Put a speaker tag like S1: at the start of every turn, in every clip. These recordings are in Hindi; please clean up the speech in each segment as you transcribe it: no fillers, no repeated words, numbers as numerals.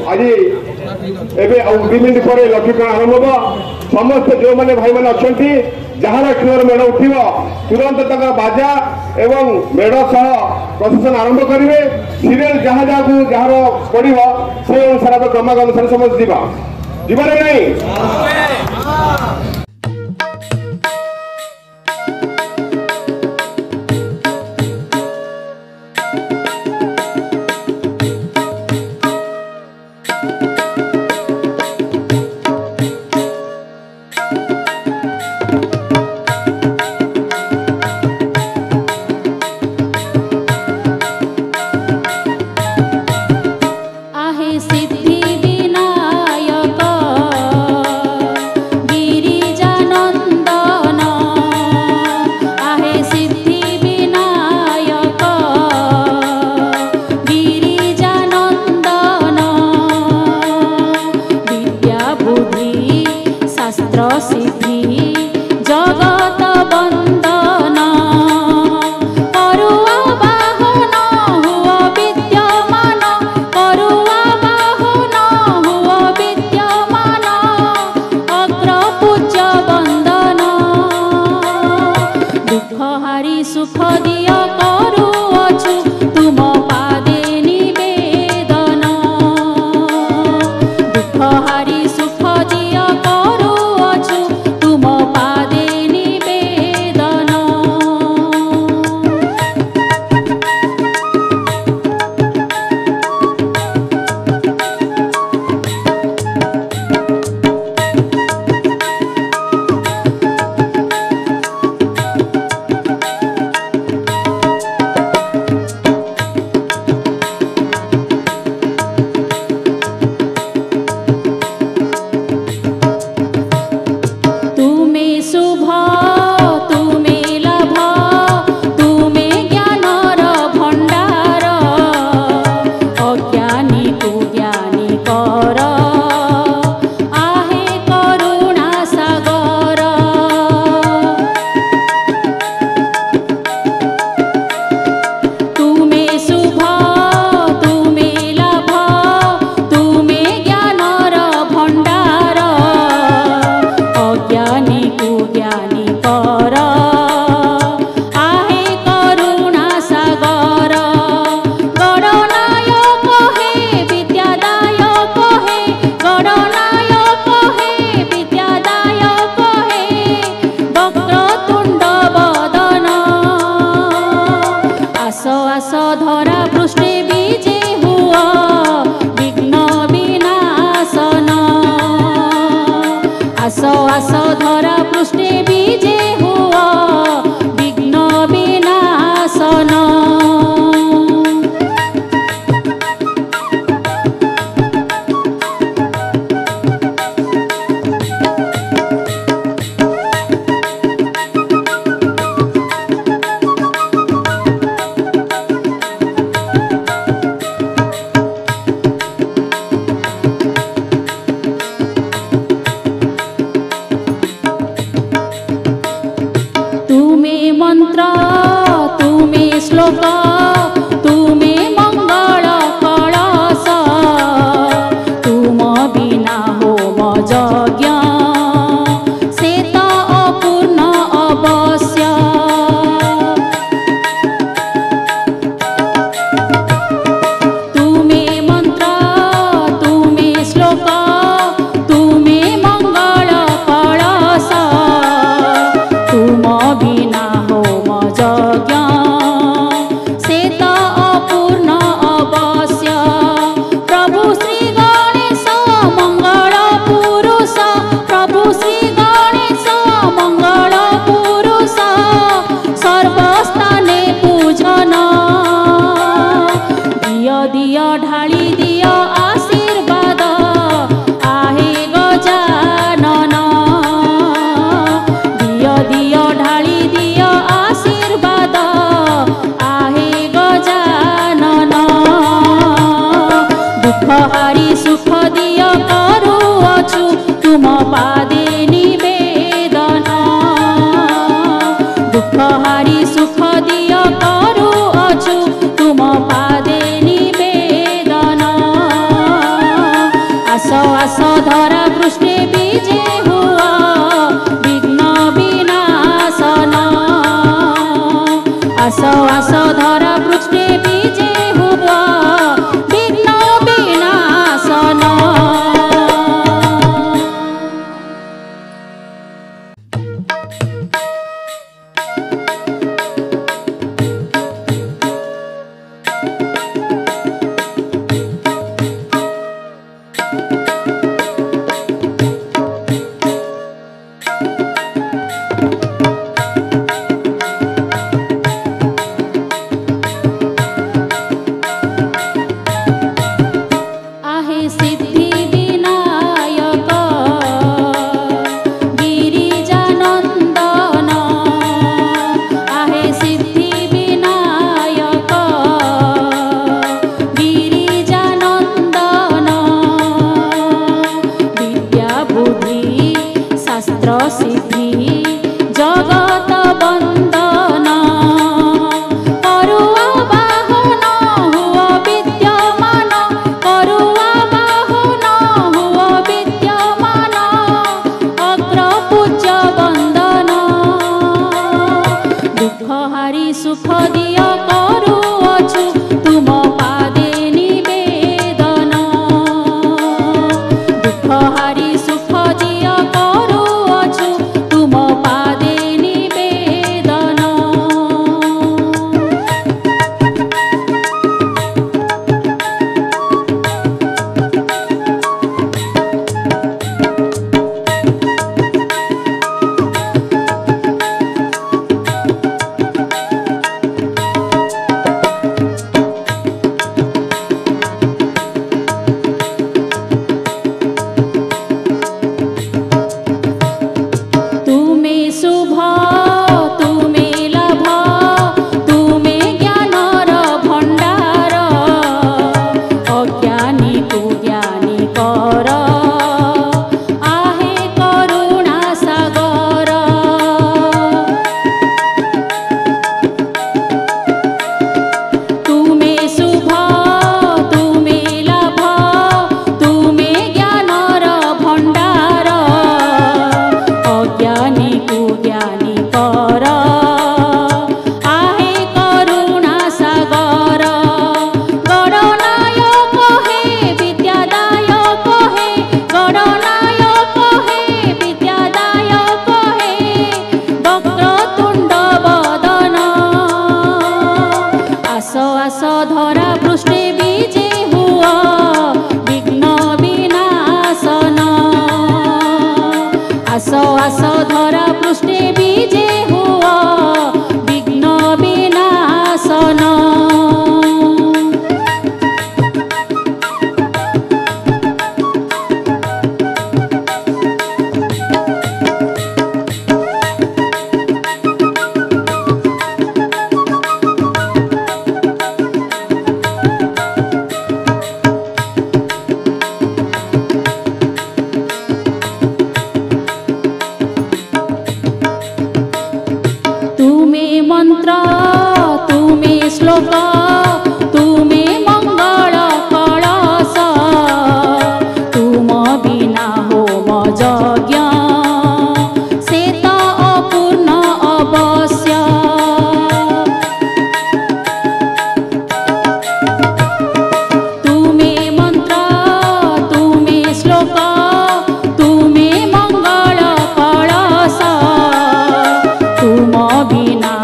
S1: आज एवं 2 मिनट पर लक्षीकरण आरंभ हम समस्त जो मैंने भाई मैंने अच्छा जार क्षण मेढ़ उठव तुरंत तक बाजा एवं मेढ़ सह प्रशासन आरंभ करेंगे सीरियल जहाँ जहाँ जार पड़ो से अनुसार क्रमांक अनुसार समस्त जीवन नहीं।
S2: दुख हारी सुख दिय करू अछु तुम पादे धरा पृष्ठे बीजे हुआ विघ्न विनाशन आसो आसो धरा पृष्ठे बीजे हुआ विघ्न विनाशन मंत्र तुम्हें श्लोक तुम्हें मंगल कलश तुम बिना होम यज्ञ से तो अपूर्ण अवश्य तुम्हें मंत्र तुम्हें श्लोक तुम्हें मंगल कलश तुम बिना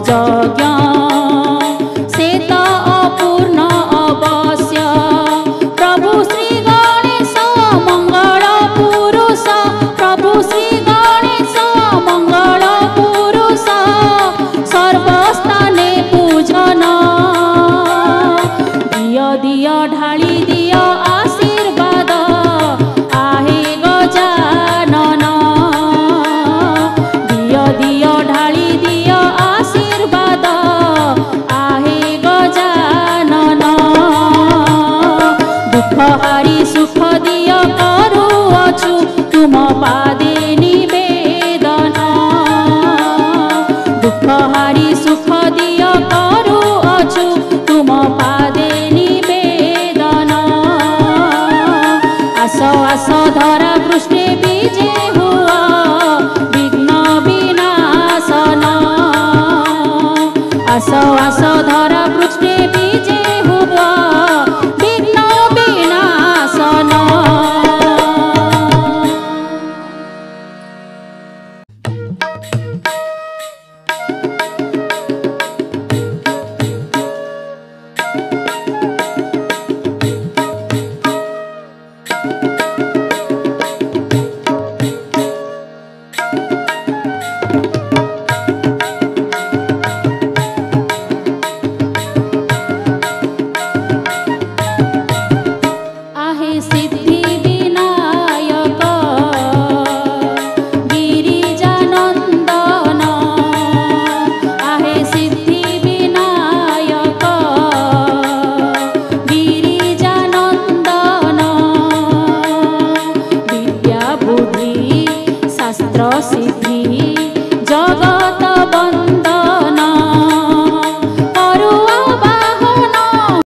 S2: यज्ञ से तो अपूर्ण अवश्य प्रभु श्री गणेश मंगल पुरुष प्रभु श्री गणेश मंगल पुरुष सर्वस्थाने पूजन दिय दिय ढाली दिय आशीर्वाद आहे गजानन दिय दिय ढाली दिय आशीर्वाद आहे गजानन दुख हारी सुख दिय करुअछु तुम पादे निवेदन दुख हारी सुख दिय करुअछु तुम पादे निवेदन आसो आसो धरा पृष्ठे बीजे हुआ विघ्न विनाशन आसो आसो धरा पृष्ठे बीजे हुआ विघ्न विनाशन आहे सिद्धि विनायक गिरिजानंदन आहे सिद्धि विनायक गिरिजानंदन विद्या बुद्धि शास्त्र सिद्धि